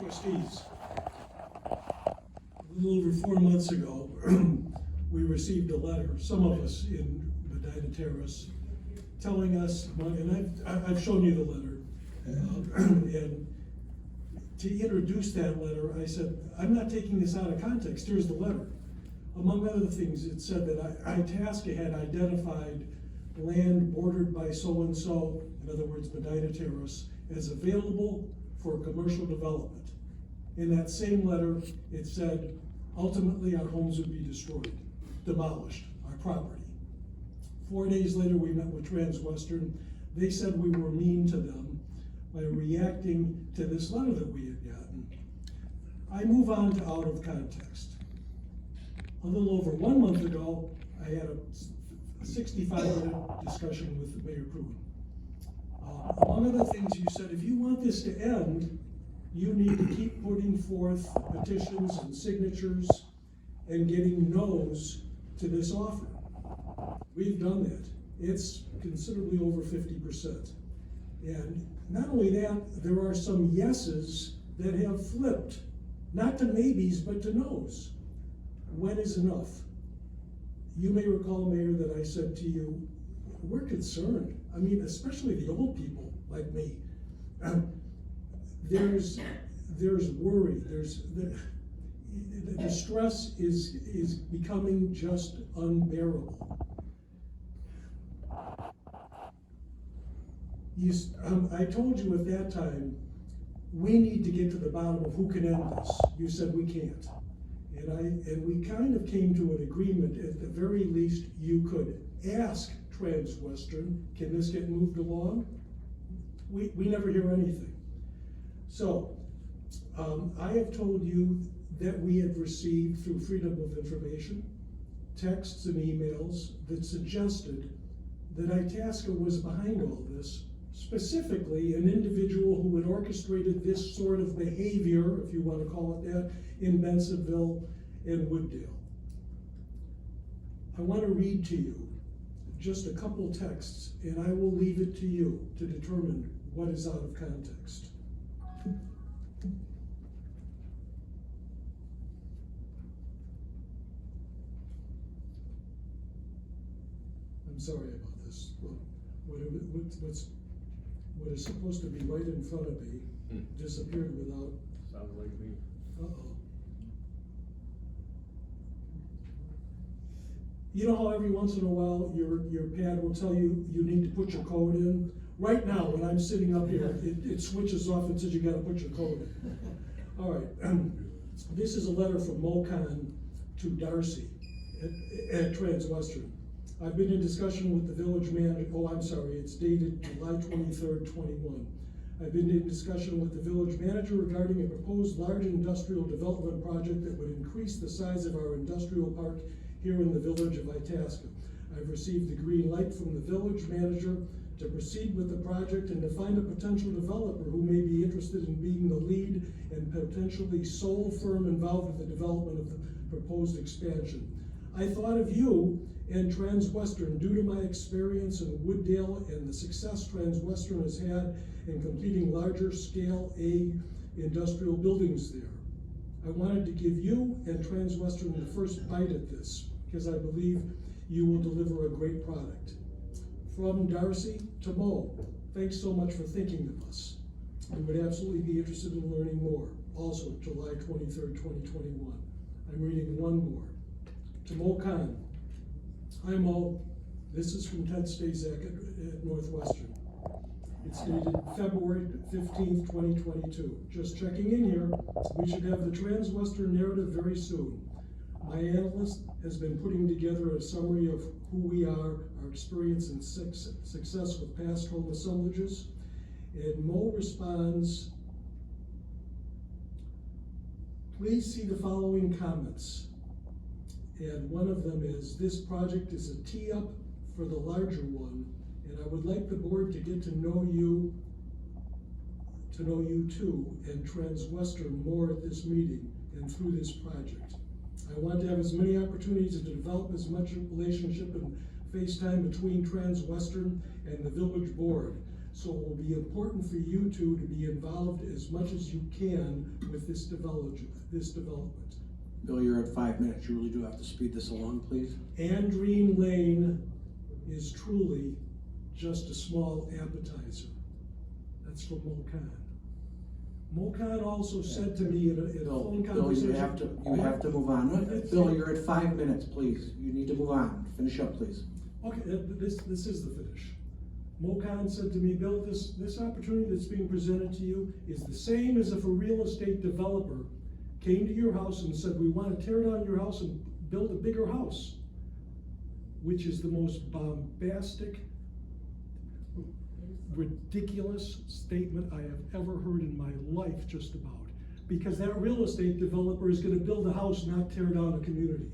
Trustees, a little over 4 months ago, we received a letter, some of us in Medinah Terrace, telling us, and I've shown you the letter, and to introduce that letter, I said, I'm not taking this out of context, here's the letter. Among other things, it said that Itasca had identified land bordered by so-and-so, in other words, Medinah Terrace, as available for commercial development. In that same letter, it said, ultimately our homes would be destroyed, demolished, our property. 4 days later, we met with Transwestern. They said we were mean to them by reacting to this letter that we had gotten. I move on to out of context. A little over 1 month ago, I had a 65-minute discussion with Mayor Pruitt. Among other things, you said, if you want this to end, you need to keep putting forth petitions and signatures and getting no's to this offer. We've done that. It's considerably over 50%. And not only that, there are some yeses that have flipped, not to maybes, but to no's. When is enough? You may recall, Mayor, that I said to you, we're concerned. I mean, especially the old people like me. There's worry. The stress is becoming just unbearable. I told you at that time, we need to get to the bottom of who can end this. You said we can't. And we kind of came to an agreement, at the very least, you could ask Transwestern, can this get moved along? We never hear anything. So, I have told you that we have received, through Freedom of Information, texts and emails that suggested that Itasca was behind all this, specifically an individual who had orchestrated this sort of behavior, if you want to call it that, in Bensonville and Wooddale. I want to read to you just a couple texts, and I will leave it to you to determine what is out of context. I'm sorry about this. What is supposed to be right in front of me disappeared without. Sounds like me. Uh-oh. You know how every once in a while your pad will tell you you need to put your code in? Right now, when I'm sitting up here, it switches off and says you gotta put your code in. All right, this is a letter from Mocan to Darcy at Transwestern. I've been in discussion with the village manager, it's dated July 23rd, 21. I've been in discussion with the village manager regarding a proposed large industrial development project that would increase the size of our industrial park here in the village of Itasca. I've received the green light from the village manager to proceed with the project and to find a potential developer who may be interested in being the lead and potentially sole firm involved with the development of the proposed expansion. I thought of you and Transwestern due to my experience in Wooddale and the success Transwestern has had in completing larger scale A industrial buildings there. I wanted to give you and Transwestern the first bite at this because I believe you will deliver a great product. From Darcy to Mo, thanks so much for thinking of us. We would absolutely be interested in learning more. Also, July 23rd, 2021. I'm reading one more. To Mo Khan. Hi Mo, this is from Ted Stazak at Northwestern. It's dated February 15th, 2022. Just checking in here. We should have the Transwestern narrative very soon. My analyst has been putting together a summary of who we are, our experience and success with past home assemblages. And Mo responds, please see the following comments. And one of them is, this project is a tee-up for the larger one, and I would like the board to get to know you too, and Transwestern more at this meeting and through this project. I want to have as many opportunities to develop as much relationship and FaceTime between Transwestern and the village board. So it will be important for you two to be involved as much as you can with this development. Bill, you're at 5 minutes. You really do have to speed this along, please. Andreen Lane is truly just a small appetizer. That's from Mokan. Mokan also said to me in a phone conversation. Bill, you have to move on. Bill, you're at 5 minutes, please. You need to move on. Finish up, please. Okay, this is the finish. Mokan said to me, Bill, this opportunity that's being presented to you is the same as if a real estate developer came to your house and said, we want to tear down your house and build a bigger house, which is the most bombastic, ridiculous statement I have ever heard in my life, just about. Because that real estate developer is going to build a house, not tear down a community.